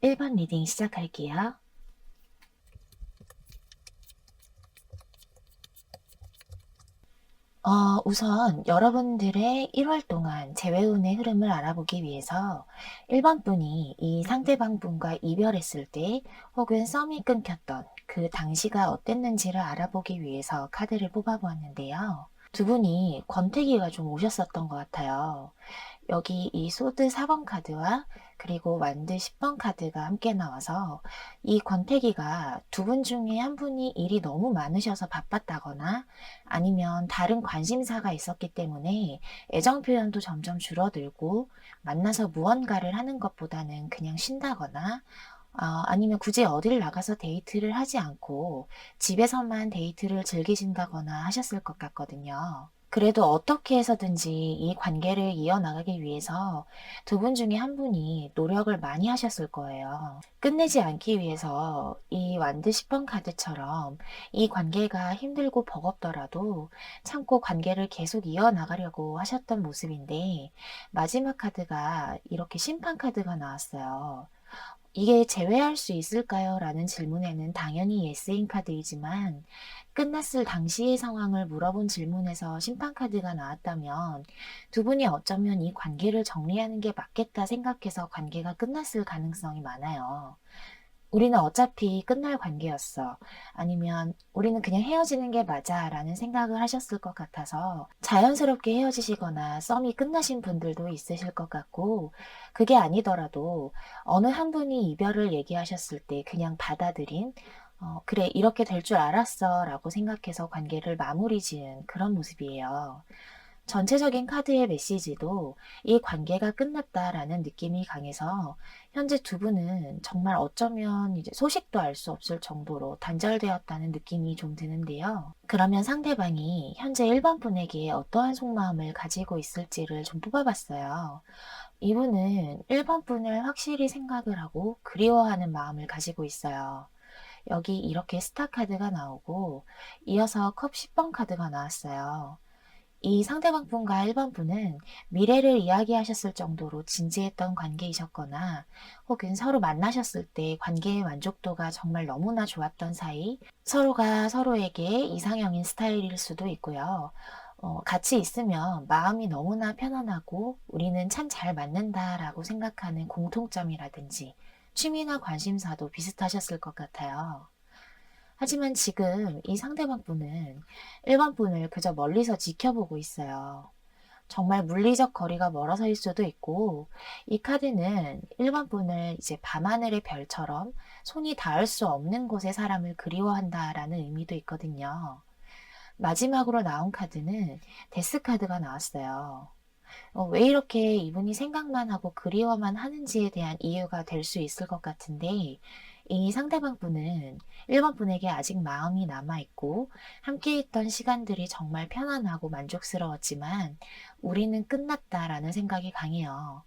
1번 리딩 시작할게요. 우선 여러분들의 1월 동안 재회운의 흐름을 알아보기 위해서 1번 분이 이 상대방 분과 이별했을 때 혹은 썸이 끊겼던 그 당시가 어땠는지를 알아보기 위해서 카드를 뽑아보았는데요. 두 분이 권태기가 좀 오셨었던 것 같아요. 여기 이 소드 4번 카드와 그리고 완드 10번 카드가 함께 나와서 이 권태기가 두 분 중에 한 분이 일이 너무 많으셔서 바빴다거나 아니면 다른 관심사가 있었기 때문에 애정 표현도 점점 줄어들고 만나서 무언가를 하는 것보다는 그냥 쉰다거나 아니면 굳이 어딜 나가서 데이트를 하지 않고 집에서만 데이트를 즐기신다거나 하셨을 것 같거든요. 그래도 어떻게 해서든지 이 관계를 이어나가기 위해서 두 분 중에 한 분이 노력을 많이 하셨을 거예요. 끝내지 않기 위해서 이 완드 10번 카드처럼 이 관계가 힘들고 버겁더라도 참고 관계를 계속 이어나가려고 하셨던 모습인데 마지막 카드가 이렇게 심판 카드가 나왔어요. 이게 제외할 수 있을까요? 라는 질문에는 당연히 예스인 카드이지만 끝났을 당시의 상황을 물어본 질문에서 심판카드가 나왔다면 두 분이 어쩌면 이 관계를 정리하는 게 맞겠다 생각해서 관계가 끝났을 가능성이 많아요. 우리는 어차피 끝날 관계였어. 아니면 우리는 그냥 헤어지는 게 맞아 라는 생각을 하셨을 것 같아서 자연스럽게 헤어지시거나 썸이 끝나신 분들도 있으실 것 같고 그게 아니더라도 어느 한 분이 이별을 얘기하셨을 때 그냥 받아들인 그래, 이렇게 될 줄 알았어 라고 생각해서 관계를 마무리 지은 그런 모습이에요. 전체적인 카드의 메시지도 이 관계가 끝났다라는 느낌이 강해서 현재 두 분은 정말 어쩌면 이제 소식도 알 수 없을 정도로 단절되었다는 느낌이 좀 드는데요. 그러면 상대방이 현재 1번 분에게 어떠한 속마음을 가지고 있을지를 좀 뽑아봤어요. 이분은 1번 분을 확실히 생각을 하고 그리워하는 마음을 가지고 있어요. 여기 이렇게 스타 카드가 나오고 이어서 컵 10번 카드가 나왔어요. 이 상대방 분과 1번 분은 미래를 이야기하셨을 정도로 진지했던 관계이셨거나 혹은 서로 만나셨을 때 관계의 만족도가 정말 너무나 좋았던 사이, 서로가 서로에게 이상형인 스타일일 수도 있고요. 같이 있으면 마음이 너무나 편안하고 우리는 참 잘 맞는다라고 생각하는 공통점이라든지 취미나 관심사도 비슷하셨을 것 같아요. 하지만 지금 이 상대방 분은 1번 분을 그저 멀리서 지켜보고 있어요. 정말 물리적 거리가 멀어서일 수도 있고, 이 카드는 1번 분을 이제 밤하늘의 별처럼 손이 닿을 수 없는 곳의 사람을 그리워한다라는 의미도 있거든요. 마지막으로 나온 카드는 데스 카드가 나왔어요. 왜 이렇게 이분이 생각만 하고 그리워만 하는지에 대한 이유가 될 수 있을 것 같은데, 이 상대방 분은 1번 분에게 아직 마음이 남아있고, 함께 있던 시간들이 정말 편안하고 만족스러웠지만, 우리는 끝났다라는 생각이 강해요.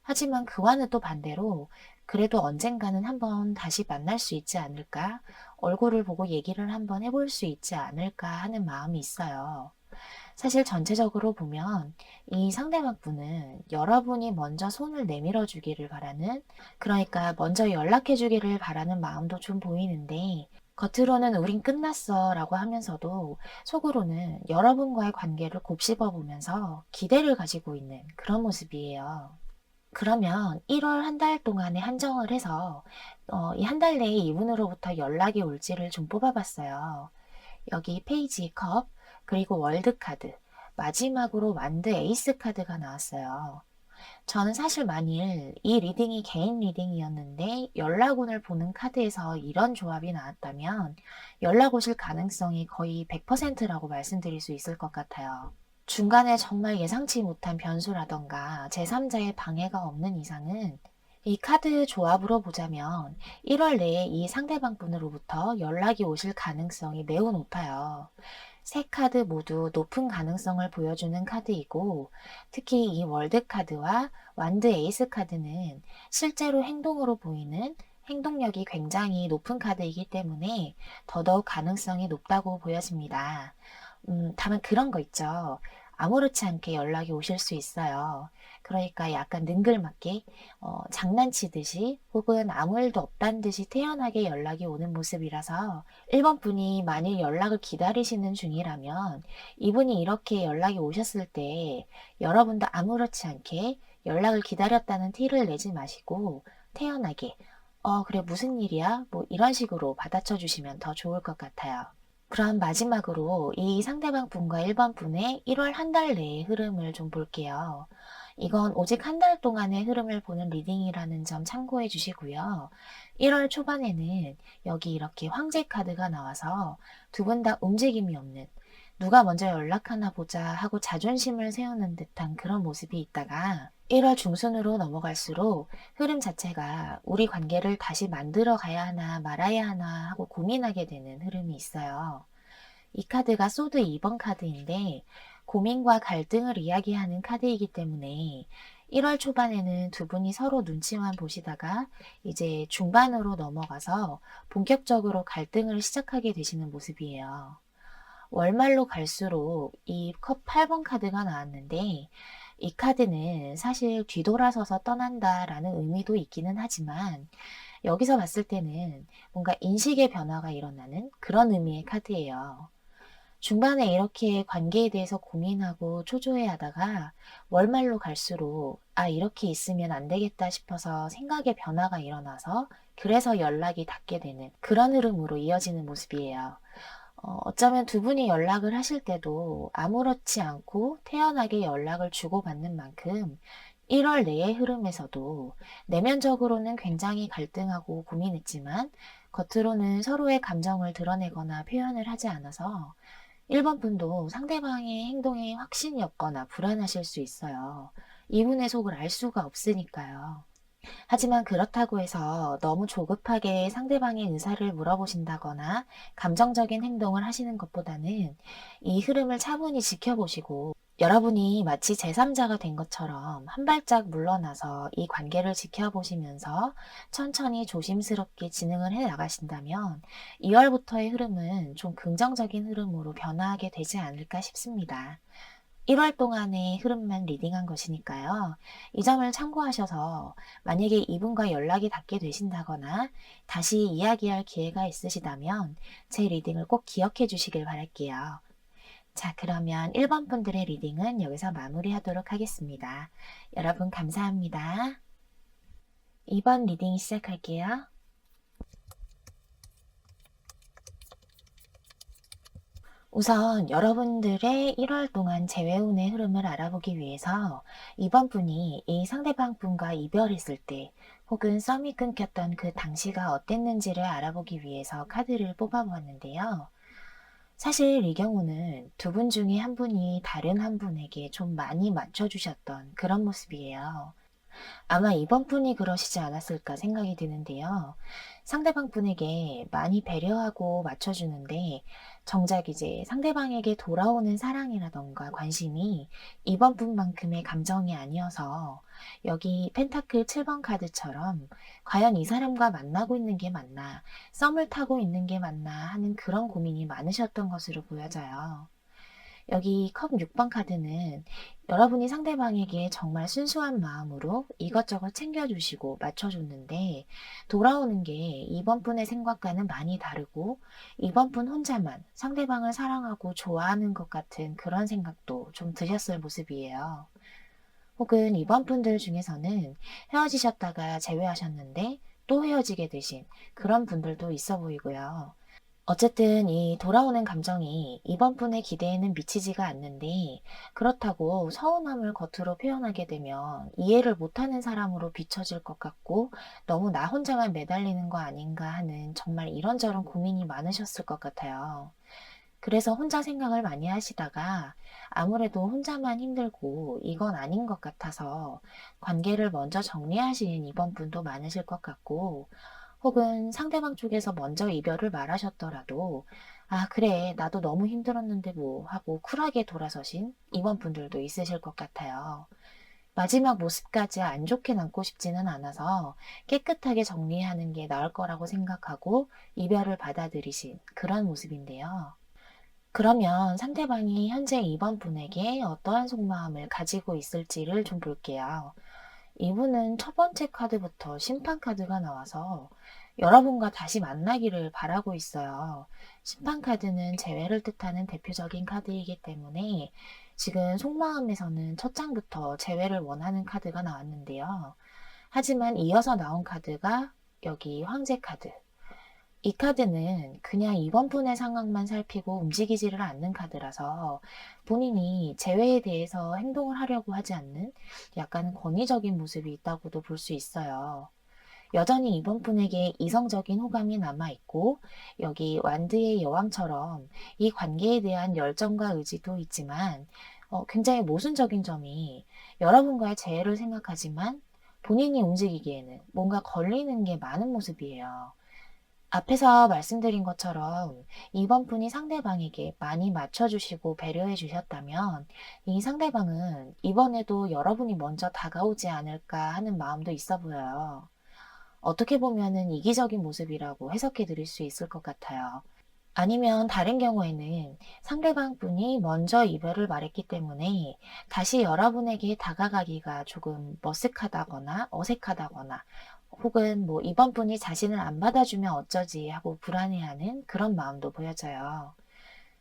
하지만 그와는 또 반대로, 그래도 언젠가는 한번 다시 만날 수 있지 않을까? 얼굴을 보고 얘기를 한번 해볼 수 있지 않을까 하는 마음이 있어요. 사실 전체적으로 보면 이 상대방 분은 여러분이 먼저 손을 내밀어 주기를 바라는, 그러니까 먼저 연락해 주기를 바라는 마음도 좀 보이는데, 겉으로는 우린 끝났어 라고 하면서도 속으로는 여러분과의 관계를 곱씹어 보면서 기대를 가지고 있는 그런 모습이에요. 그러면 1월 한 달 동안에 한정을 해서 이 한 달 내에 이분으로부터 연락이 올지를 좀 뽑아봤어요. 여기 페이지 컵, 그리고 월드 카드, 마지막으로 완드 에이스 카드가 나왔어요. 저는 사실 만일 이 리딩이 개인 리딩이었는데 연락운을 보는 카드에서 이런 조합이 나왔다면 연락 오실 가능성이 거의 100%라고 말씀드릴 수 있을 것 같아요. 중간에 정말 예상치 못한 변수라던가 제3자의 방해가 없는 이상은 이 카드 조합으로 보자면 1월 내에 이 상대방 분으로부터 연락이 오실 가능성이 매우 높아요. 세 카드 모두 높은 가능성을 보여주는 카드이고 특히 이 월드 카드와 완드 에이스 카드는 실제로 행동으로 보이는 행동력이 굉장히 높은 카드이기 때문에 더더욱 가능성이 높다고 보여집니다. 다만 그런 거 있죠. 아무렇지 않게 연락이 오실 수 있어요. 그러니까 약간 능글맞게 장난치듯이 혹은 아무 일도 없다는 듯이 태연하게 연락이 오는 모습이라서 1번 분이 만일 연락을 기다리시는 중이라면 이분이 이렇게 연락이 오셨을 때 여러분도 아무렇지 않게 연락을 기다렸다는 티를 내지 마시고 태연하게 그래 무슨 일이야? 뭐 이런 식으로 받아쳐 주시면 더 좋을 것 같아요. 그럼 마지막으로 이 상대방 분과 1번 분의 1월 한 달 내의 흐름을 좀 볼게요. 이건 오직 한 달 동안의 흐름을 보는 리딩이라는 점 참고해 주시고요. 1월 초반에는 여기 이렇게 황제 카드가 나와서 두 분 다 움직임이 없는, 누가 먼저 연락하나 보자 하고 자존심을 세우는 듯한 그런 모습이 있다가 1월 중순으로 넘어갈수록 흐름 자체가 우리 관계를 다시 만들어 가야 하나 말아야 하나 하고 고민하게 되는 흐름이 있어요. 이 카드가 소드 2번 카드인데 고민과 갈등을 이야기하는 카드이기 때문에 1월 초반에는 두 분이 서로 눈치만 보시다가 이제 중반으로 넘어가서 본격적으로 갈등을 시작하게 되시는 모습이에요. 월말로 갈수록 이 컵 8번 카드가 나왔는데 이 카드는 사실 뒤돌아서서 떠난다라는 의미도 있기는 하지만 여기서 봤을 때는 뭔가 인식의 변화가 일어나는 그런 의미의 카드예요. 중반에 이렇게 관계에 대해서 고민하고 초조해 하다가 월말로 갈수록 이렇게 있으면 안 되겠다 싶어서 생각의 변화가 일어나서 그래서 연락이 닿게 되는 그런 흐름으로 이어지는 모습이에요. 어쩌면 두 분이 연락을 하실 때도 아무렇지 않고 태연하게 연락을 주고받는 만큼 1월 내의 흐름에서도 내면적으로는 굉장히 갈등하고 고민했지만 겉으로는 서로의 감정을 드러내거나 표현을 하지 않아서 1번 분도 상대방의 행동에 확신이 없거나 불안하실 수 있어요. 이분의 속을 알 수가 없으니까요. 하지만 그렇다고 해서 너무 조급하게 상대방의 의사를 물어보신다거나 감정적인 행동을 하시는 것보다는 이 흐름을 차분히 지켜보시고 여러분이 마치 제3자가 된 것처럼 한 발짝 물러나서 이 관계를 지켜보시면서 천천히 조심스럽게 진행을 해 나가신다면 2월부터의 흐름은 좀 긍정적인 흐름으로 변화하게 되지 않을까 싶습니다. 1월 동안의 흐름만 리딩한 것이니까요. 이 점을 참고하셔서 만약에 이분과 연락이 닿게 되신다거나 다시 이야기할 기회가 있으시다면 제 리딩을 꼭 기억해 주시길 바랄게요. 자, 그러면 1번 분들의 리딩은 여기서 마무리하도록 하겠습니다. 여러분 감사합니다. 2번 리딩 시작할게요. 우선 여러분들의 1월 동안 재회운의 흐름을 알아보기 위해서 이번 분이 이 상대방 분과 이별했을 때 혹은 썸이 끊겼던 그 당시가 어땠는지를 알아보기 위해서 카드를 뽑아보았는데요. 사실 이 경우는 두 분 중에 한 분이 다른 한 분에게 좀 많이 맞춰주셨던 그런 모습이에요. 아마 이번 분이 그러시지 않았을까 생각이 드는데요. 상대방 분에게 많이 배려하고 맞춰주는데 정작 이제 상대방에게 돌아오는 사랑이라던가 관심이 이번 분만큼의 감정이 아니어서 여기 펜타클 7번 카드처럼 과연 이 사람과 만나고 있는 게 맞나, 썸을 타고 있는 게 맞나 하는 그런 고민이 많으셨던 것으로 보여져요. 여기 컵 6번 카드는 여러분이 상대방에게 정말 순수한 마음으로 이것저것 챙겨주시고 맞춰줬는데 돌아오는 게 이번 분의 생각과는 많이 다르고 이번 분 혼자만 상대방을 사랑하고 좋아하는 것 같은 그런 생각도 좀 드셨을 모습이에요. 혹은 이번 분들 중에서는 헤어지셨다가 재회하셨는데 또 헤어지게 되신 그런 분들도 있어 보이고요. 어쨌든 이 돌아오는 감정이 이번 분의 기대에는 미치지가 않는데 그렇다고 서운함을 겉으로 표현하게 되면 이해를 못하는 사람으로 비춰질 것 같고 너무 나 혼자만 매달리는 거 아닌가 하는 정말 이런저런 고민이 많으셨을 것 같아요. 그래서 혼자 생각을 많이 하시다가 아무래도 혼자만 힘들고 이건 아닌 것 같아서 관계를 먼저 정리하신 이번 분도 많으실 것 같고 혹은 상대방 쪽에서 먼저 이별을 말하셨더라도 그래, 나도 너무 힘들었는데 뭐 하고 쿨하게 돌아서신 이번 분들도 있으실 것 같아요. 마지막 모습까지 안 좋게 남고 싶지는 않아서 깨끗하게 정리하는 게 나을 거라고 생각하고 이별을 받아들이신 그런 모습인데요. 그러면 상대방이 현재 이번 분에게 어떠한 속마음을 가지고 있을지를 좀 볼게요. 이분은 첫 번째 카드부터 심판 카드가 나와서 여러분과 다시 만나기를 바라고 있어요. 심판 카드는 재회를 뜻하는 대표적인 카드이기 때문에 지금 속마음에서는 첫 장부터 재회를 원하는 카드가 나왔는데요. 하지만 이어서 나온 카드가 여기 황제 카드. 이 카드는 그냥 이번 분의 상황만 살피고 움직이지를 않는 카드라서 본인이 재회에 대해서 행동을 하려고 하지 않는 약간 권위적인 모습이 있다고도 볼 수 있어요. 여전히 이번 분에게 이성적인 호감이 남아있고 여기 완드의 여왕처럼 이 관계에 대한 열정과 의지도 있지만 굉장히 모순적인 점이 여러분과의 재회를 생각하지만 본인이 움직이기에는 뭔가 걸리는 게 많은 모습이에요. 앞에서 말씀드린 것처럼 이번 분이 상대방에게 많이 맞춰주시고 배려해 주셨다면 이 상대방은 이번에도 여러분이 먼저 다가오지 않을까 하는 마음도 있어 보여요. 어떻게 보면은 이기적인 모습이라고 해석해 드릴 수 있을 것 같아요. 아니면 다른 경우에는 상대방 분이 먼저 이별을 말했기 때문에 다시 여러분에게 다가가기가 조금 머쓱하다거나 어색하다거나 혹은 뭐 이번 분이 자신을 안 받아주면 어쩌지 하고 불안해하는 그런 마음도 보여져요.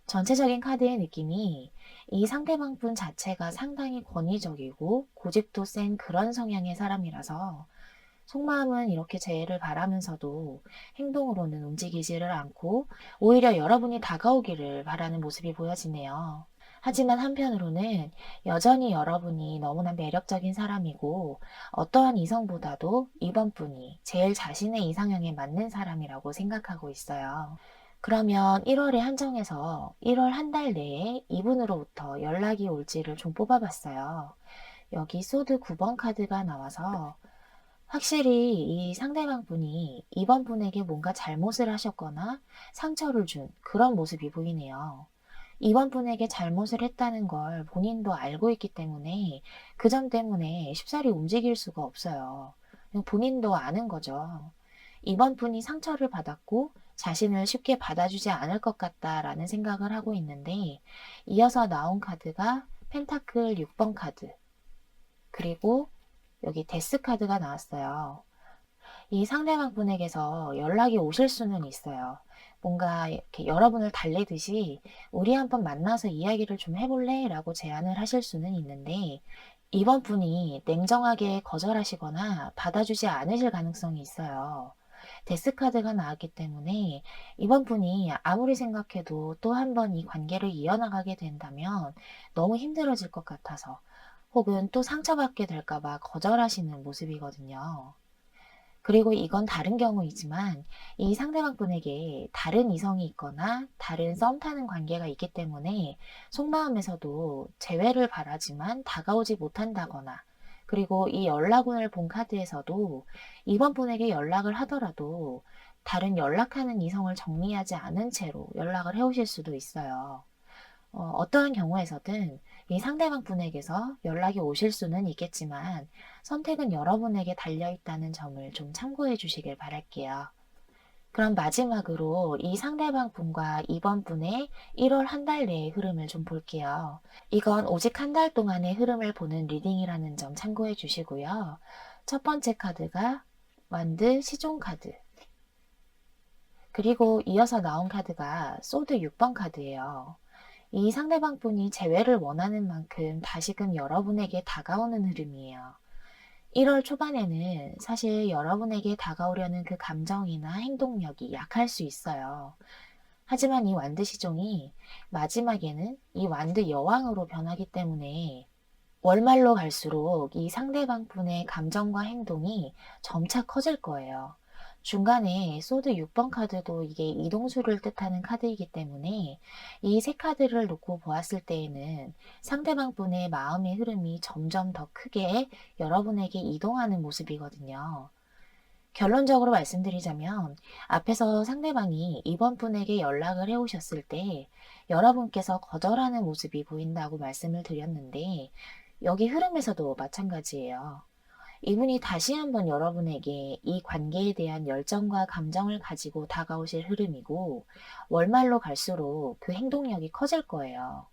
전체적인 카드의 느낌이 이 상대방 분 자체가 상당히 권위적이고 고집도 센 그런 성향의 사람이라서 속마음은 이렇게 재해를 바라면서도 행동으로는 움직이지를 않고 오히려 여러분이 다가오기를 바라는 모습이 보여지네요. 하지만 한편으로는 여전히 여러분이 너무나 매력적인 사람이고 어떠한 이성보다도 이번 분이 제일 자신의 이상형에 맞는 사람이라고 생각하고 있어요. 그러면 1월에 한정해서 1월 한 달 내에 이분으로부터 연락이 올지를 좀 뽑아봤어요. 여기 소드 9번 카드가 나와서 확실히 이 상대방 분이 이번 분에게 뭔가 잘못을 하셨거나 상처를 준 그런 모습이 보이네요. 이번 분에게 잘못을 했다는 걸 본인도 알고 있기 때문에 그 점 때문에 쉽사리 움직일 수가 없어요. 그냥 본인도 아는 거죠. 이번 분이 상처를 받았고 자신을 쉽게 받아주지 않을 것 같다라는 생각을 하고 있는데 이어서 나온 카드가 펜타클 6번 카드 그리고 여기 데스 카드가 나왔어요. 이 상대방 분에게서 연락이 오실 수는 있어요. 뭔가 이렇게 여러분을 달래듯이 우리 한번 만나서 이야기를 좀 해볼래? 라고 제안을 하실 수는 있는데 이번 분이 냉정하게 거절하시거나 받아주지 않으실 가능성이 있어요. 데스카드가 나왔기 때문에 이번 분이 아무리 생각해도 또 한 번 이 관계를 이어나가게 된다면 너무 힘들어질 것 같아서 혹은 또 상처받게 될까봐 거절하시는 모습이거든요. 그리고 이건 다른 경우이지만 이 상대방 분에게 다른 이성이 있거나 다른 썸 타는 관계가 있기 때문에 속마음에서도 재회를 바라지만 다가오지 못한다거나 그리고 이 연락운을 본 카드에서도 이번 분에게 연락을 하더라도 다른 연락하는 이성을 정리하지 않은 채로 연락을 해오실 수도 있어요. 어떠한 경우에서든 이 상대방 분에게서 연락이 오실 수는 있겠지만 선택은 여러분에게 달려있다는 점을 좀 참고해 주시길 바랄게요. 그럼 마지막으로 이 상대방 분과 이번 분의 1월 한 달 내의 흐름을 좀 볼게요. 이건 오직 한 달 동안의 흐름을 보는 리딩이라는 점 참고해 주시고요. 첫 번째 카드가 완드 시종 카드. 그리고 이어서 나온 카드가 소드 6번 카드예요. 이 상대방 분이 재회를 원하는 만큼 다시금 여러분에게 다가오는 흐름이에요. 1월 초반에는 사실 여러분에게 다가오려는 그 감정이나 행동력이 약할 수 있어요. 하지만 이 완드 시종이 마지막에는 이 완드 여왕으로 변하기 때문에 월말로 갈수록 이 상대방 분의 감정과 행동이 점차 커질 거예요. 중간에 소드 6번 카드도 이게 이동수를 뜻하는 카드이기 때문에 이 세 카드를 놓고 보았을 때에는 상대방 분의 마음의 흐름이 점점 더 크게 여러분에게 이동하는 모습이거든요. 결론적으로 말씀드리자면 앞에서 상대방이 이번 분에게 연락을 해오셨을 때 여러분께서 거절하는 모습이 보인다고 말씀을 드렸는데 여기 흐름에서도 마찬가지예요. 이분이 다시 한번 여러분에게 이 관계에 대한 열정과 감정을 가지고 다가오실 흐름이고, 월말로 갈수록 그 행동력이 커질 거예요.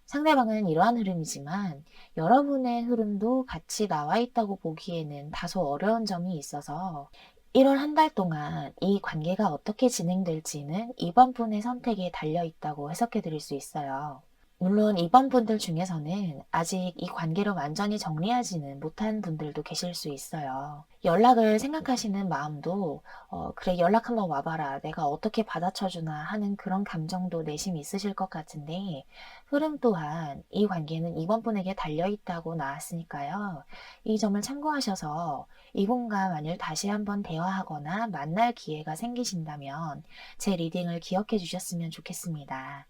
상대방은 이러한 흐름이지만 여러분의 흐름도 같이 나와 있다고 보기에는 다소 어려운 점이 있어서 1월 한 달 동안 이 관계가 어떻게 진행될지는 이번 분의 선택에 달려 있다고 해석해 드릴 수 있어요. 물론 이번 분들 중에서는 아직 이 관계를 완전히 정리하지는 못한 분들도 계실 수 있어요. 연락을 생각하시는 마음도 그래 연락 한번 와봐라. 내가 어떻게 받아쳐주나 하는 그런 감정도 내심 있으실 것 같은데 흐름 또한 이 관계는 이번 분에게 달려있다고 나왔으니까요. 이 점을 참고하셔서 이분과 만일 다시 한번 대화하거나 만날 기회가 생기신다면 제 리딩을 기억해 주셨으면 좋겠습니다.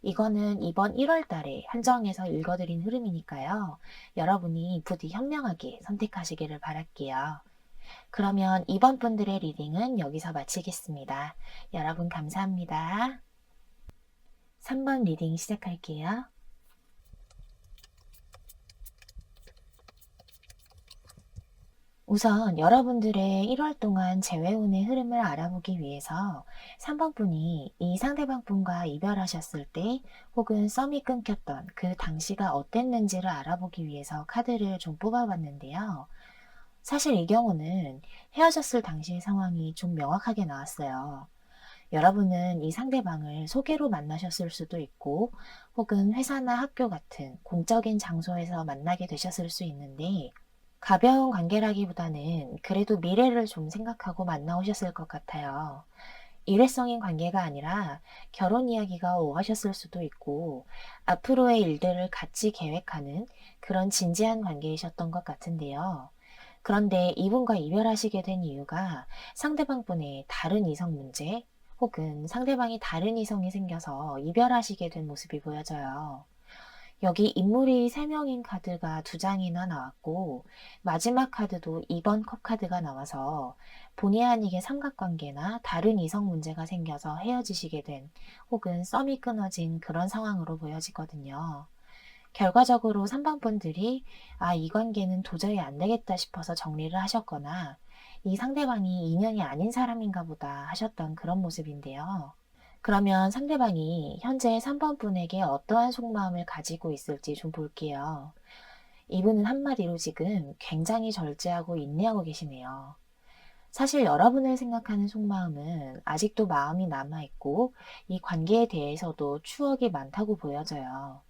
이거는 이번 1월 달에 한정해서 읽어드린 흐름이니까요. 여러분이 부디 현명하게 선택하시기를 바랄게요. 그러면 이번 분들의 리딩은 여기서 마치겠습니다. 여러분 감사합니다. 3번 리딩 시작할게요. 우선 여러분들의 1월 동안 재회운의 흐름을 알아보기 위해서 3번 분이 이 상대방 분과 이별하셨을 때 혹은 썸이 끊겼던 그 당시가 어땠는지를 알아보기 위해서 카드를 좀 뽑아봤는데요. 사실 이 경우는 헤어졌을 당시의 상황이 좀 명확하게 나왔어요. 여러분은 이 상대방을 소개로 만나셨을 수도 있고 혹은 회사나 학교 같은 공적인 장소에서 만나게 되셨을 수 있는데 가벼운 관계라기보다는 그래도 미래를 좀 생각하고 만나오셨을 것 같아요. 일회성인 관계가 아니라 결혼 이야기가 오가셨을 수도 있고 앞으로의 일들을 같이 계획하는 그런 진지한 관계이셨던 것 같은데요. 그런데 이분과 이별하시게 된 이유가 상대방 분의 다른 이성 문제 혹은 상대방이 다른 이성이 생겨서 이별하시게 된 모습이 보여져요. 여기 인물이 3명인 카드가 2장이나 나왔고 마지막 카드도 2번 컵 카드가 나와서 본의 아니게 삼각관계나 다른 이성 문제가 생겨서 헤어지시게 된 혹은 썸이 끊어진 그런 상황으로 보여지거든요. 결과적으로 3번 분들이 이 관계는 도저히 안 되겠다 싶어서 정리를 하셨거나 이 상대방이 인연이 아닌 사람인가 보다 하셨던 그런 모습인데요. 그러면 상대방이 현재 3번 분에게 어떠한 속마음을 가지고 있을지 좀 볼게요. 이분은 한마디로 지금 굉장히 절제하고 인내하고 계시네요. 사실 여러분을 생각하는 속마음은 아직도 마음이 남아있고 이 관계에 대해서도 추억이 많다고 보여져요.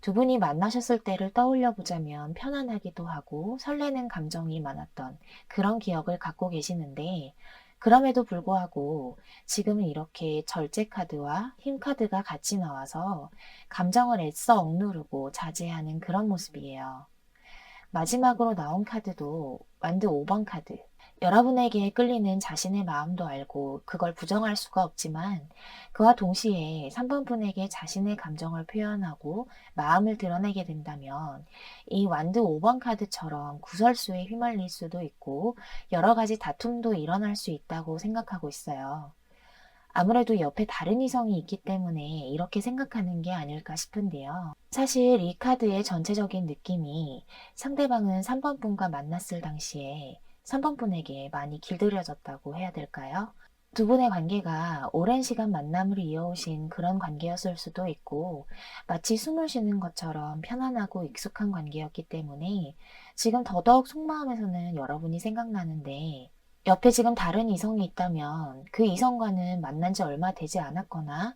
두 분이 만나셨을 때를 떠올려 보자면 편안하기도 하고 설레는 감정이 많았던 그런 기억을 갖고 계시는데 그럼에도 불구하고 지금은 이렇게 절제 카드와 힘 카드가 같이 나와서 감정을 애써 억누르고 자제하는 그런 모습이에요. 마지막으로 나온 카드도 완드 5번 카드. 여러분에게 끌리는 자신의 마음도 알고 그걸 부정할 수가 없지만 그와 동시에 3번 분에게 자신의 감정을 표현하고 마음을 드러내게 된다면 이 완드 5번 카드처럼 구설수에 휘말릴 수도 있고 여러 가지 다툼도 일어날 수 있다고 생각하고 있어요. 아무래도 옆에 다른 이성이 있기 때문에 이렇게 생각하는 게 아닐까 싶은데요. 사실 이 카드의 전체적인 느낌이 상대방은 3번 분과 만났을 당시에 3번 분에게 많이 길들여졌다고 해야 될까요? 두 분의 관계가 오랜 시간 만남을 이어오신 그런 관계였을 수도 있고 마치 숨을 쉬는 것처럼 편안하고 익숙한 관계였기 때문에 지금 더더욱 속마음에서는 여러분이 생각나는데 옆에 지금 다른 이성이 있다면 그 이성과는 만난 지 얼마 되지 않았거나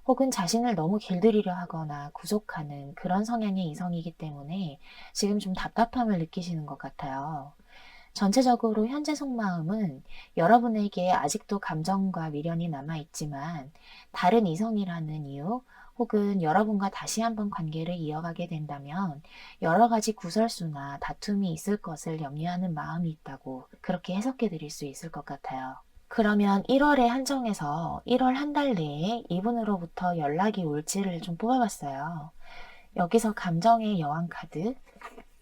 혹은 자신을 너무 길들이려 하거나 구속하는 그런 성향의 이성이기 때문에 지금 좀 답답함을 느끼시는 것 같아요. 전체적으로 현재 속마음은 여러분에게 아직도 감정과 미련이 남아있지만 다른 이성이라는 이유 혹은 여러분과 다시 한번 관계를 이어가게 된다면 여러 가지 구설수나 다툼이 있을 것을 염려하는 마음이 있다고 그렇게 해석해 드릴 수 있을 것 같아요. 그러면 1월에 한정해서 1월 한 달 내에 이분으로부터 연락이 올지를 좀 뽑아봤어요. 여기서 감정의 여왕 카드,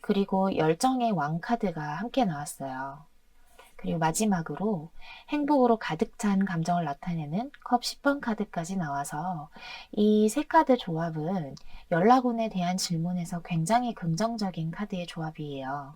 그리고 열정의 왕 카드가 함께 나왔어요. 그리고 마지막으로 행복으로 가득 찬 감정을 나타내는 컵 10번 카드까지 나와서 이 세 카드 조합은 연락운에 대한 질문에서 굉장히 긍정적인 카드의 조합이에요.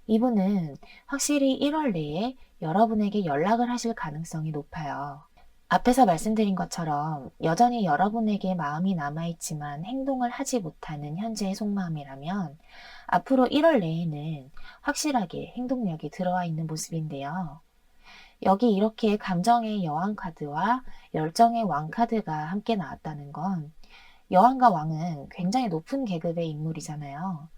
이분은 확실히 1월 내에 여러분에게 연락을 하실 가능성이 높아요. 앞에서 말씀드린 것처럼 여전히 여러분에게 마음이 남아있지만 행동을 하지 못하는 현재의 속마음이라면 앞으로 1월 내에는 확실하게 행동력이 들어와 있는 모습인데요. 여기 이렇게 감정의 여왕 카드와 열정의 왕 카드가 함께 나왔다는 건 여왕과 왕은 굉장히 높은 계급의 인물이잖아요.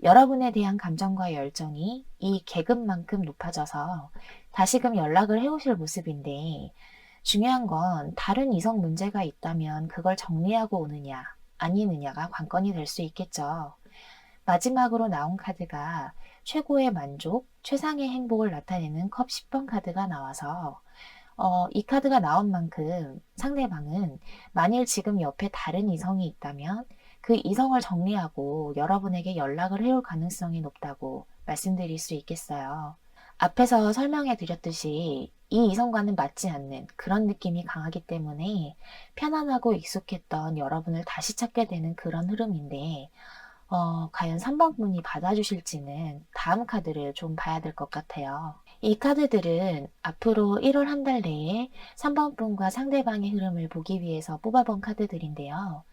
여러분에 대한 감정과 열정이 이 계급만큼 높아져서 다시금 연락을 해오실 모습인데 중요한 건 다른 이성 문제가 있다면 그걸 정리하고 오느냐 아니느냐가 관건이 될 수 있겠죠. 마지막으로 나온 카드가 최고의 만족, 최상의 행복을 나타내는 컵 10번 카드가 나와서 이 카드가 나온 만큼 상대방은 만일 지금 옆에 다른 이성이 있다면 그 이성을 정리하고 여러분에게 연락을 해올 가능성이 높다고 말씀드릴 수 있겠어요. 앞에서 설명해 드렸듯이 이 이성과는 맞지 않는 그런 느낌이 강하기 때문에 편안하고 익숙했던 여러분을 다시 찾게 되는 그런 흐름인데 과연 3번 분이 받아주실지는 다음 카드를 좀 봐야 될 것 같아요. 이 카드들은 앞으로 1월 한 달 내에 3번 분과 상대방의 흐름을 보기 위해서 뽑아본 카드들인데요.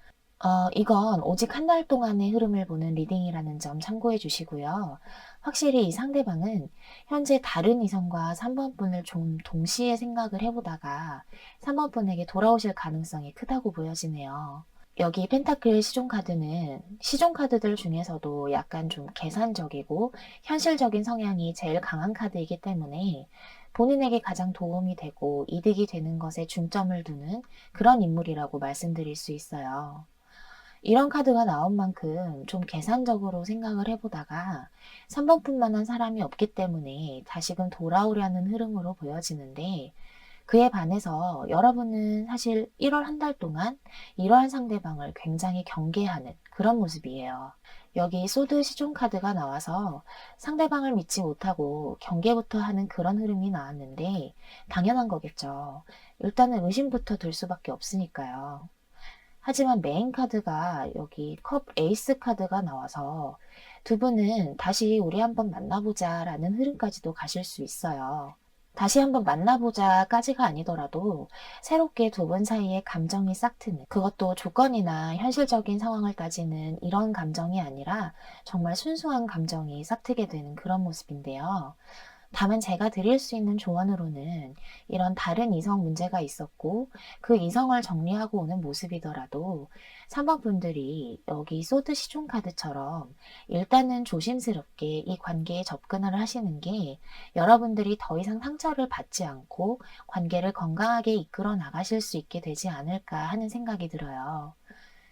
이건 오직 한 달 동안의 흐름을 보는 리딩이라는 점 참고해 주시고요. 확실히 이 상대방은 현재 다른 이성과 3번 분을 좀 동시에 생각을 해보다가 3번 분에게 돌아오실 가능성이 크다고 보여지네요. 여기 펜타클 시종 카드는 시종 카드들 중에서도 약간 좀 계산적이고 현실적인 성향이 제일 강한 카드이기 때문에 본인에게 가장 도움이 되고 이득이 되는 것에 중점을 두는 그런 인물이라고 말씀드릴 수 있어요. 이런 카드가 나온 만큼 좀 계산적으로 생각을 해보다가 3번뿐만한 사람이 없기 때문에 다시금 돌아오려는 흐름으로 보여지는데 그에 반해서 여러분은 사실 1월 한 달 동안 이러한 상대방을 굉장히 경계하는 그런 모습이에요. 여기 소드 시종 카드가 나와서 상대방을 믿지 못하고 경계부터 하는 그런 흐름이 나왔는데 당연한 거겠죠. 일단은 의심부터 들 수밖에 없으니까요. 하지만 메인 카드가 여기 컵 에이스 카드가 나와서 두 분은 다시 우리 한번 만나보자 라는 흐름까지도 가실 수 있어요. 다시 한번 만나보자까지가 아니더라도 새롭게 두 분 사이에 감정이 싹 트는 그것도 조건이나 현실적인 상황을 따지는 이런 감정이 아니라 정말 순수한 감정이 싹 트게 되는 그런 모습인데요. 다만 제가 드릴 수 있는 조언으로는 이런 다른 이성 문제가 있었고 그 이성을 정리하고 오는 모습이더라도 3번 분들이 여기 소드 시종 카드처럼 일단은 조심스럽게 이 관계에 접근을 하시는 게 여러분들이 더 이상 상처를 받지 않고 관계를 건강하게 이끌어 나가실 수 있게 되지 않을까 하는 생각이 들어요.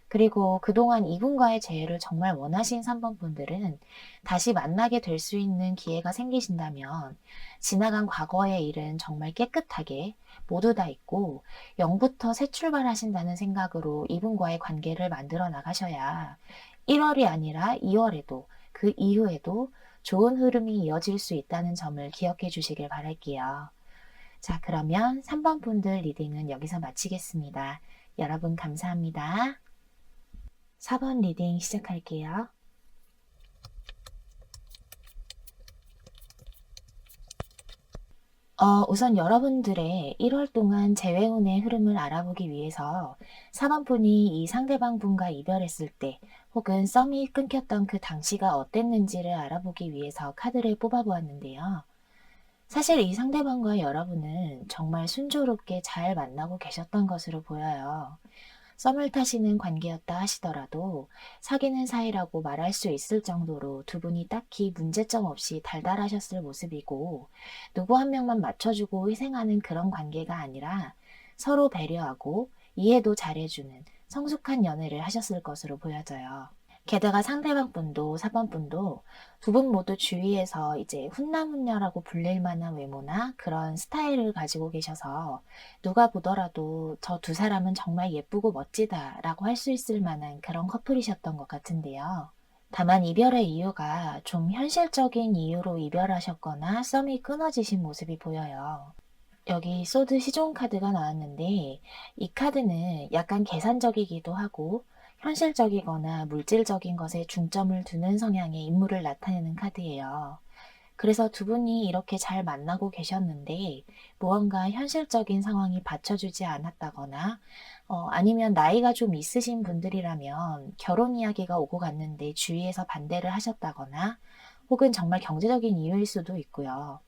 그리고 그동안 이분과의 재회를 정말 원하신 3번 분들은 다시 만나게 될 수 있는 기회가 생기신다면 지나간 과거의 일은 정말 깨끗하게 모두 다 잊고 0부터 새 출발하신다는 생각으로 이분과의 관계를 만들어 나가셔야 1월이 아니라 2월에도 그 이후에도 좋은 흐름이 이어질 수 있다는 점을 기억해 주시길 바랄게요. 자, 그러면 3번 분들 리딩은 여기서 마치겠습니다. 여러분 감사합니다. 4번 리딩 시작할게요. 우선 여러분들의 1월 동안 재회운의 흐름을 알아보기 위해서 4번 분이 이 상대방 분과 이별했을 때 혹은 썸이 끊겼던 그 당시가 어땠는지를 알아보기 위해서 카드를 뽑아보았는데요. 사실 이 상대방과 여러분은 정말 순조롭게 잘 만나고 계셨던 것으로 보여요. 썸을 타시는 관계였다 하시더라도 사귀는 사이라고 말할 수 있을 정도로 두 분이 딱히 문제점 없이 달달하셨을 모습이고 누구 한 명만 맞춰주고 희생하는 그런 관계가 아니라 서로 배려하고 이해도 잘해주는 성숙한 연애를 하셨을 것으로 보여져요. 게다가 상대방 분도 4번 분도 두 분 모두 주위에서 이제 훈남훈녀라고 불릴 만한 외모나 그런 스타일을 가지고 계셔서 누가 보더라도 저 두 사람은 정말 예쁘고 멋지다 라고 할 수 있을 만한 그런 커플이셨던 것 같은데요. 다만 이별의 이유가 좀 현실적인 이유로 이별하셨거나 썸이 끊어지신 모습이 보여요. 여기 소드 시종 카드가 나왔는데 이 카드는 약간 계산적이기도 하고 현실적이거나 물질적인 것에 중점을 두는 성향의 인물을 나타내는 카드예요. 그래서 두 분이 이렇게 잘 만나고 계셨는데 무언가 현실적인 상황이 받쳐주지 않았다거나 아니면 나이가 좀 있으신 분들이라면 결혼 이야기가 오고 갔는데 주위에서 반대를 하셨다거나 혹은 정말 경제적인 이유일 수도 있고요.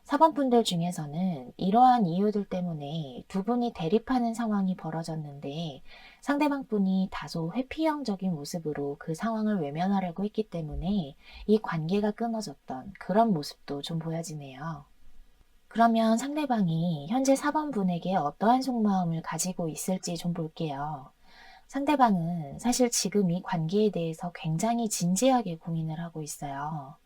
사범분들 중에서는 이러한 이유들 때문에 두 분이 대립하는 상황이 벌어졌는데 상대방 분이 다소 회피형적인 모습으로 그 상황을 외면하려고 했기 때문에 이 관계가 끊어졌던 그런 모습도 좀 보여지네요. 그러면 상대방이 현재 사범분에게 어떠한 속마음을 가지고 있을지 좀 볼게요. 상대방은 사실 지금 이 관계에 대해서 굉장히 진지하게 고민을 하고 있어요.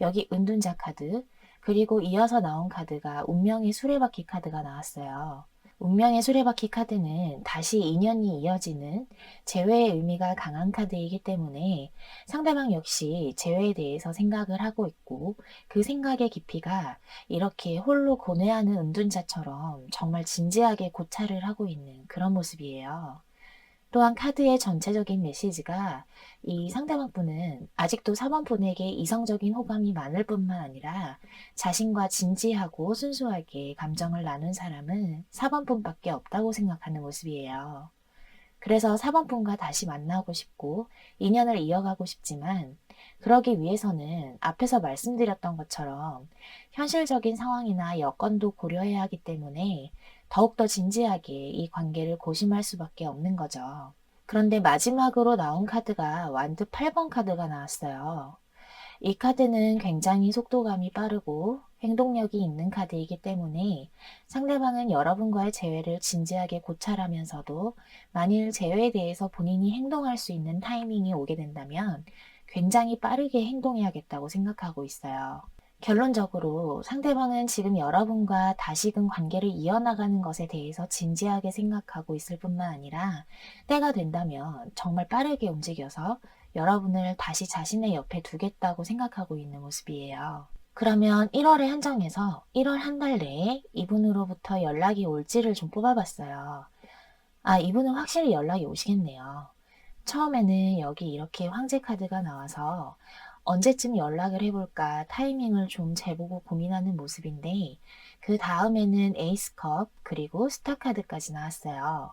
여기 은둔자 카드, 그리고 이어서 나온 카드가 운명의 수레바퀴 카드가 나왔어요. 운명의 수레바퀴 카드는 다시 인연이 이어지는 재회의 의미가 강한 카드이기 때문에 상대방 역시 재회에 대해서 생각을 하고 있고 그 생각의 깊이가 이렇게 홀로 고뇌하는 은둔자처럼 정말 진지하게 고찰을 하고 있는 그런 모습이에요. 또한 카드의 전체적인 메시지가 이 상대방분은 아직도 4번분에게 이성적인 호감이 많을 뿐만 아니라 자신과 진지하고 순수하게 감정을 나눈 사람은 4번분밖에 없다고 생각하는 모습이에요. 그래서 4번분과 다시 만나고 싶고 인연을 이어가고 싶지만 그러기 위해서는 앞에서 말씀드렸던 것처럼 현실적인 상황이나 여건도 고려해야 하기 때문에 더욱더 진지하게 이 관계를 고심할 수밖에 없는 거죠. 그런데 마지막으로 나온 카드가 완드 8번 카드가 나왔어요. 이 카드는 굉장히 속도감이 빠르고 행동력이 있는 카드이기 때문에 상대방은 여러분과의 재회를 진지하게 고찰하면서도 만일 재회에 대해서 본인이 행동할 수 있는 타이밍이 오게 된다면 굉장히 빠르게 행동해야겠다고 생각하고 있어요. 결론적으로 상대방은 지금 여러분과 다시금 관계를 이어나가는 것에 대해서 진지하게 생각하고 있을 뿐만 아니라 때가 된다면 정말 빠르게 움직여서 여러분을 다시 자신의 옆에 두겠다고 생각하고 있는 모습이에요. 그러면 1월에 한정해서 1월 한 달 내에 이분으로부터 연락이 올지를 좀 뽑아봤어요. 아, 이분은 확실히 연락이 오시겠네요. 처음에는 여기 이렇게 황제 카드가 나와서 언제쯤 연락을 해볼까 타이밍을 좀 재보고 고민하는 모습인데 그 다음에는 에이스컵 그리고 스타 카드까지 나왔어요.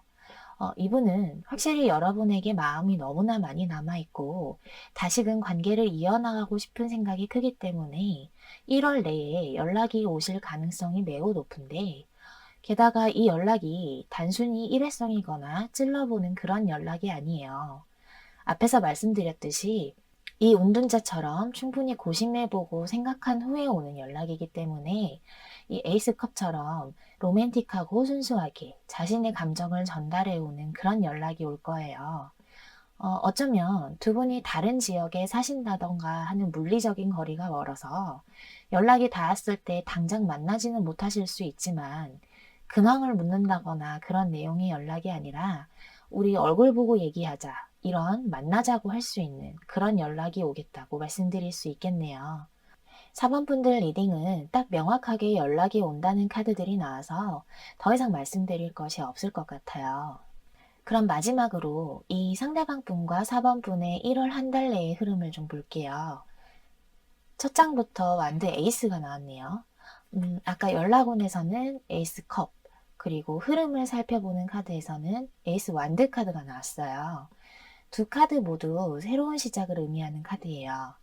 이분은 확실히 여러분에게 마음이 너무나 많이 남아있고 다시금 관계를 이어나가고 싶은 생각이 크기 때문에 1월 내에 연락이 오실 가능성이 매우 높은데 게다가 이 연락이 단순히 일회성이거나 찔러보는 그런 연락이 아니에요. 앞에서 말씀드렸듯이 이 운둔자처럼 충분히 고심해보고 생각한 후에 오는 연락이기 때문에 이 에이스컵처럼 로맨틱하고 순수하게 자신의 감정을 전달해오는 그런 연락이 올 거예요. 어쩌면 두 분이 다른 지역에 사신다던가 하는 물리적인 거리가 멀어서 연락이 닿았을 때 당장 만나지는 못하실 수 있지만 근황을 묻는다거나 그런 내용의 연락이 아니라 우리 얼굴 보고 얘기하자 이런 만나자고 할 수 있는 그런 연락이 오겠다고 말씀드릴 수 있겠네요. 4번분들 리딩은 딱 명확하게 연락이 온다는 카드들이 나와서 더 이상 말씀드릴 것이 없을 것 같아요. 그럼 마지막으로 이 상대방 분과 4번 분의 1월 한 달 내의 흐름을 좀 볼게요. 첫 장부터 완드 에이스가 나왔네요. 아까 연락원에서는 에이스 컵, 그리고 흐름을 살펴보는 카드에서는 에이스 완드 카드가 나왔어요. 두 카드 모두 새로운 시작을 의미하는 카드예요.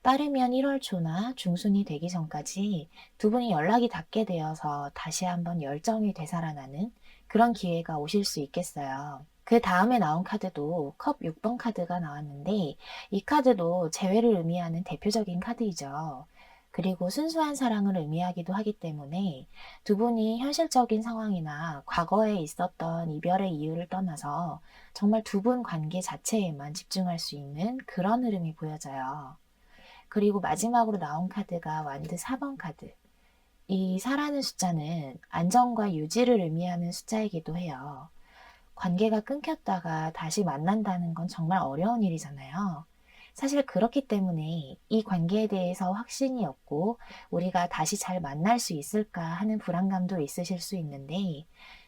빠르면 1월 초나 중순이 되기 전까지 두 분이 연락이 닿게 되어서 다시 한번 열정이 되살아나는 그런 기회가 오실 수 있겠어요. 그 다음에 나온 카드도 컵 6번 카드가 나왔는데 이 카드도 재회를 의미하는 대표적인 카드이죠. 그리고 순수한 사랑을 의미하기도 하기 때문에 두 분이 현실적인 상황이나 과거에 있었던 이별의 이유를 떠나서 정말 두 분 관계 자체에만 집중할 수 있는 그런 흐름이 보여져요. 그리고 마지막으로 나온 카드가 완드 4번 카드. 이 4라는 숫자는 안정과 유지를 의미하는 숫자이기도 해요. 관계가 끊겼다가 다시 만난다는 건 정말 어려운 일이잖아요. 사실 그렇기 때문에 이 관계에 대해서 확신이 없고 우리가 다시 잘 만날 수 있을까 하는 불안감도 있으실 수 있는데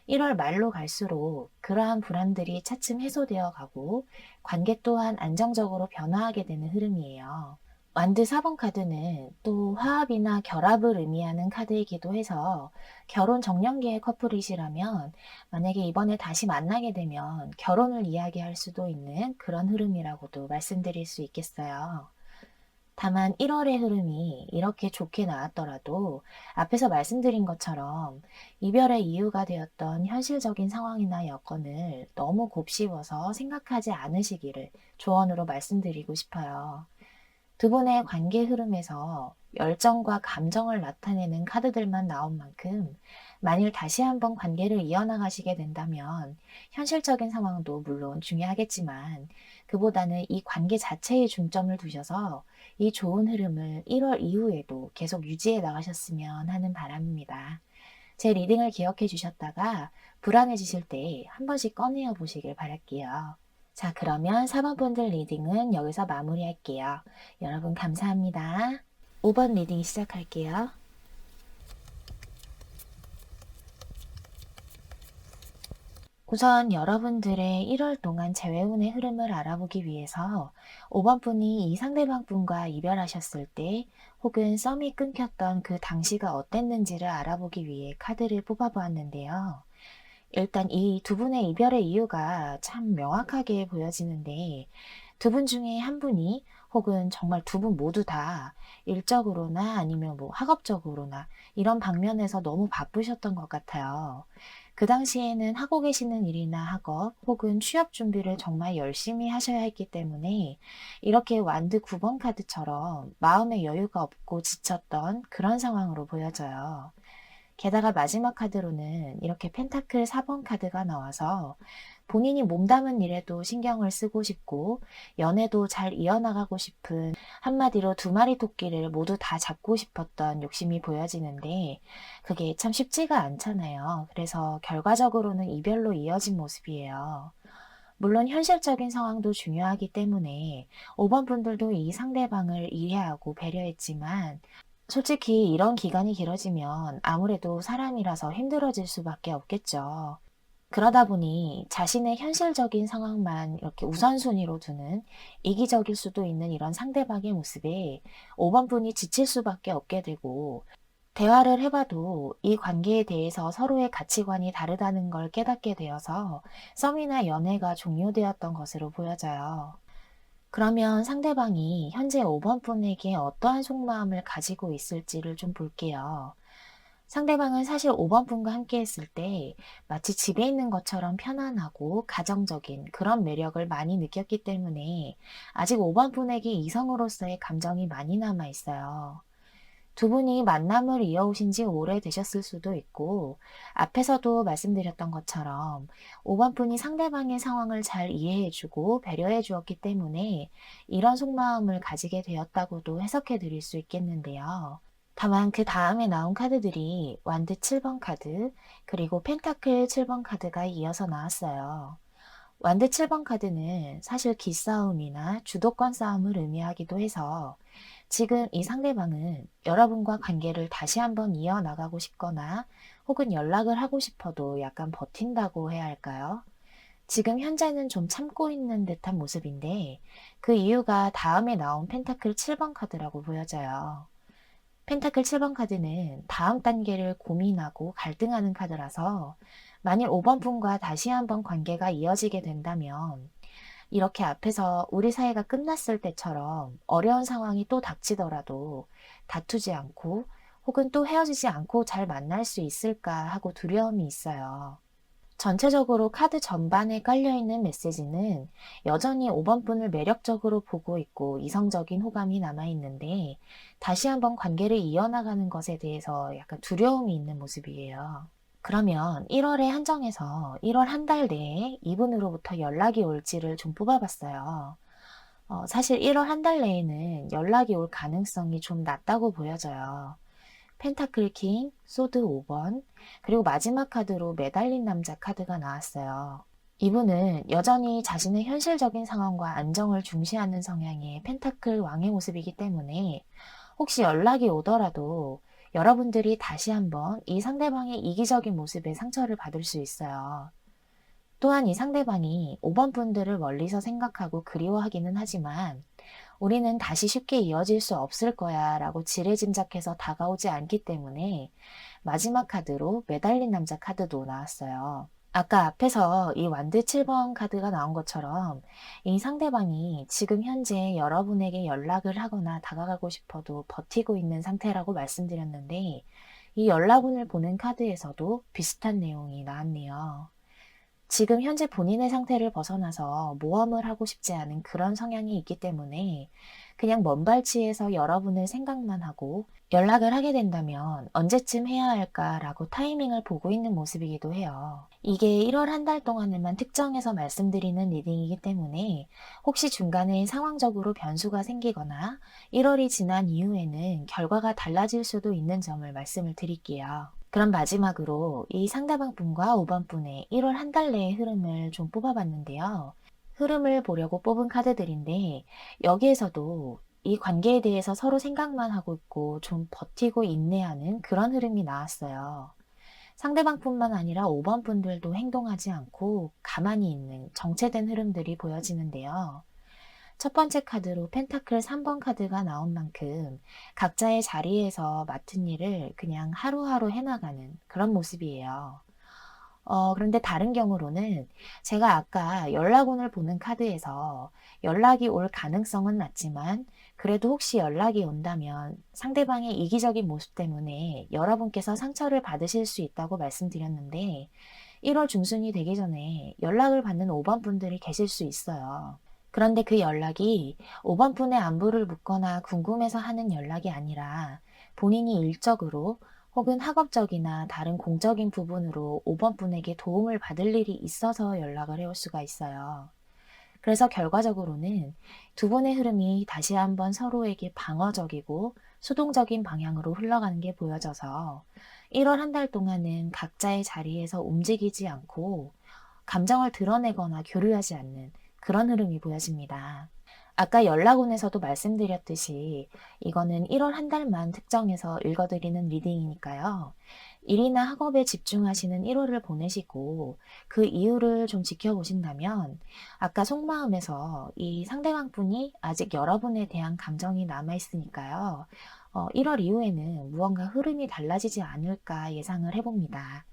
1월 말로 갈수록 그러한 불안들이 차츰 해소되어 가고 관계 또한 안정적으로 변화하게 되는 흐름이에요. 완드 4번 카드는 또 화합이나 결합을 의미하는 카드이기도 해서 결혼 정년기의 커플이시라면 만약에 이번에 다시 만나게 되면 결혼을 이야기할 수도 있는 그런 흐름이라고도 말씀드릴 수 있겠어요. 다만 1월의 흐름이 이렇게 좋게 나왔더라도 앞에서 말씀드린 것처럼 이별의 이유가 되었던 현실적인 상황이나 여건을 너무 곱씹어서 생각하지 않으시기를 조언으로 말씀드리고 싶어요. 두 분의 관계 흐름에서 열정과 감정을 나타내는 카드들만 나온 만큼 만일 다시 한번 관계를 이어나가시게 된다면 현실적인 상황도 물론 중요하겠지만 그보다는 이 관계 자체에 중점을 두셔서 이 좋은 흐름을 1월 이후에도 계속 유지해 나가셨으면 하는 바람입니다. 제 리딩을 기억해 주셨다가 불안해지실 때 한 번씩 꺼내어 보시길 바랄게요. 자, 그러면 4번 분들 리딩은 여기서 마무리할게요. 여러분 감사합니다. 5번 리딩 시작할게요. 우선 여러분들의 1월 동안 재회운의 흐름을 알아보기 위해서 5번 분이 이 상대방 분과 이별하셨을 때 혹은 썸이 끊겼던 그 당시가 어땠는지를 알아보기 위해 카드를 뽑아보았는데요. 일단 이 두 분의 이별의 이유가 참 명확하게 보여지는데 두 분 중에 한 분이 혹은 정말 두 분 모두 다 일적으로나 아니면 뭐 학업적으로나 이런 방면에서 너무 바쁘셨던 것 같아요. 그 당시에는 하고 계시는 일이나 학업 혹은 취업 준비를 정말 열심히 하셔야 했기 때문에 이렇게 완드 9번 카드처럼 마음의 여유가 없고 지쳤던 그런 상황으로 보여져요. 게다가 마지막 카드로는 이렇게 펜타클 4번 카드가 나와서 본인이 몸담은 일에도 신경을 쓰고 싶고 연애도 잘 이어나가고 싶은 한마디로 두 마리 토끼를 모두 다 잡고 싶었던 욕심이 보여지는데 그게 참 쉽지가 않잖아요. 그래서 결과적으로는 이별로 이어진 모습이에요. 물론 현실적인 상황도 중요하기 때문에 5번 분들도 이 상대방을 이해하고 배려했지만 솔직히 이런 기간이 길어지면 아무래도 사람이라서 힘들어질 수밖에 없겠죠. 그러다 보니 자신의 현실적인 상황만 이렇게 우선순위로 두는 이기적일 수도 있는 이런 상대방의 모습에 5번 분이 지칠 수밖에 없게 되고 대화를 해봐도 이 관계에 대해서 서로의 가치관이 다르다는 걸 깨닫게 되어서 썸이나 연애가 종료되었던 것으로 보여져요. 그러면 상대방이 현재 5번 분에게 어떠한 속마음을 가지고 있을지를 좀 볼게요. 상대방은 사실 5번 분과 함께 했을 때 마치 집에 있는 것처럼 편안하고 가정적인 그런 매력을 많이 느꼈기 때문에 아직 5번 분에게 이성으로서의 감정이 많이 남아 있어요. 두 분이 만남을 이어오신 지 오래되셨을 수도 있고, 앞에서도 말씀드렸던 것처럼 5번 분이 상대방의 상황을 잘 이해해주고 배려해 주었기 때문에 이런 속마음을 가지게 되었다고도 해석해 드릴 수 있겠는데요. 다만 그 다음에 나온 카드들이 완드 7번 카드, 그리고 펜타클 7번 카드가 이어서 나왔어요. 완드 7번 카드는 사실 기싸움이나 주도권 싸움을 의미하기도 해서 지금 이 상대방은 여러분과 관계를 다시 한번 이어나가고 싶거나 혹은 연락을 하고 싶어도 약간 버틴다고 해야 할까요? 지금 현재는 좀 참고 있는 듯한 모습인데 그 이유가 다음에 나온 펜타클 7번 카드라고 보여져요. 펜타클 7번 카드는 다음 단계를 고민하고 갈등하는 카드라서 만일 5번 분과 다시 한번 관계가 이어지게 된다면 이렇게 앞에서 우리 사이가 끝났을 때처럼 어려운 상황이 또 닥치더라도 다투지 않고 혹은 또 헤어지지 않고 잘 만날 수 있을까 하고 두려움이 있어요. 전체적으로 카드 전반에 깔려있는 메시지는 여전히 5번 분을 매력적으로 보고 있고 이성적인 호감이 남아있는데 다시 한번 관계를 이어나가는 것에 대해서 약간 두려움이 있는 모습이에요. 그러면 1월에 한정해서 1월 한 달 내에 이분으로부터 연락이 올지를 좀 뽑아봤어요. 사실 1월 한 달 내에는 연락이 올 가능성이 좀 낮다고 보여져요. 펜타클 킹, 소드 5번, 그리고 마지막 카드로 매달린 남자 카드가 나왔어요. 이분은 여전히 자신의 현실적인 상황과 안정을 중시하는 성향의 펜타클 왕의 모습이기 때문에 혹시 연락이 오더라도 여러분들이 다시 한번 이 상대방의 이기적인 모습에 상처를 받을 수 있어요. 또한 이 상대방이 5번 분들을 멀리서 생각하고 그리워하기는 하지만 우리는 다시 쉽게 이어질 수 없을 거야 라고 지레짐작해서 다가오지 않기 때문에 마지막 카드로 매달린 남자 카드도 나왔어요. 아까 앞에서 이 완드 7번 카드가 나온 것처럼 이 상대방이 지금 현재 여러분에게 연락을 하거나 다가가고 싶어도 버티고 있는 상태라고 말씀드렸는데 이 연락운을 보는 카드에서도 비슷한 내용이 나왔네요. 지금 현재 본인의 상태를 벗어나서 모험을 하고 싶지 않은 그런 성향이 있기 때문에 그냥 먼 발치에서 여러분을 생각만 하고 연락을 하게 된다면 언제쯤 해야 할까라고 타이밍을 보고 있는 모습이기도 해요. 이게 1월 한 달 동안에만 특정해서 말씀드리는 리딩이기 때문에 혹시 중간에 상황적으로 변수가 생기거나 1월이 지난 이후에는 결과가 달라질 수도 있는 점을 말씀을 드릴게요. 그럼 마지막으로 이 상대방 분과 5번 분의 1월 한 달 내의 흐름을 좀 뽑아봤는데요. 흐름을 보려고 뽑은 카드들인데 여기에서도 이 관계에 대해서 서로 생각만 하고 있고 좀 버티고 인내하는 그런 흐름이 나왔어요. 상대방뿐만 아니라 5번 분들도 행동하지 않고 가만히 있는 정체된 흐름들이 보여지는데요. 첫 번째 카드로 펜타클 3번 카드가 나온 만큼 각자의 자리에서 맡은 일을 그냥 하루하루 해나가는 그런 모습이에요. 그런데 다른 경우로는 제가 아까 연락운을 보는 카드에서 연락이 올 가능성은 낮지만 그래도 혹시 연락이 온다면 상대방의 이기적인 모습 때문에 여러분께서 상처를 받으실 수 있다고 말씀드렸는데 1월 중순이 되기 전에 연락을 받는 5번 분들이 계실 수 있어요. 그런데 그 연락이 5번 분의 안부를 묻거나 궁금해서 하는 연락이 아니라 본인이 일적으로 혹은 학업적이나 다른 공적인 부분으로 5번 분에게 도움을 받을 일이 있어서 연락을 해올 수가 있어요. 그래서 결과적으로는 두 분의 흐름이 다시 한번 서로에게 방어적이고 수동적인 방향으로 흘러가는 게 보여져서 1월 한 달 동안은 각자의 자리에서 움직이지 않고 감정을 드러내거나 교류하지 않는 그런 흐름이 보여집니다. 아까 연락운에서도 말씀드렸듯이 이거는 1월 한 달만 특정해서 읽어드리는 리딩이니까요. 일이나 학업에 집중하시는 1월을 보내시고 그 이유를 좀 지켜보신다면 아까 속마음에서 이 상대방 분이 아직 여러분에 대한 감정이 남아있으니까요. 1월 이후에는 무언가 흐름이 달라지지 않을까 예상을 해봅니다.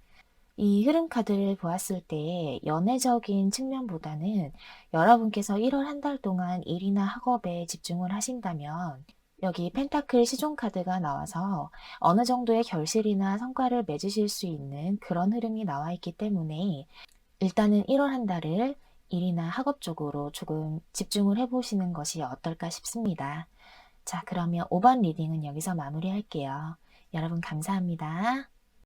이 흐름 카드를 보았을 때 연애적인 측면보다는 여러분께서 1월 한 달 동안 일이나 학업에 집중을 하신다면 여기 펜타클 시종 카드가 나와서 어느 정도의 결실이나 성과를 맺으실 수 있는 그런 흐름이 나와 있기 때문에 일단은 1월 한 달을 일이나 학업 쪽으로 조금 집중을 해보시는 것이 어떨까 싶습니다. 자, 그러면 5번 리딩은 여기서 마무리할게요. 여러분 감사합니다.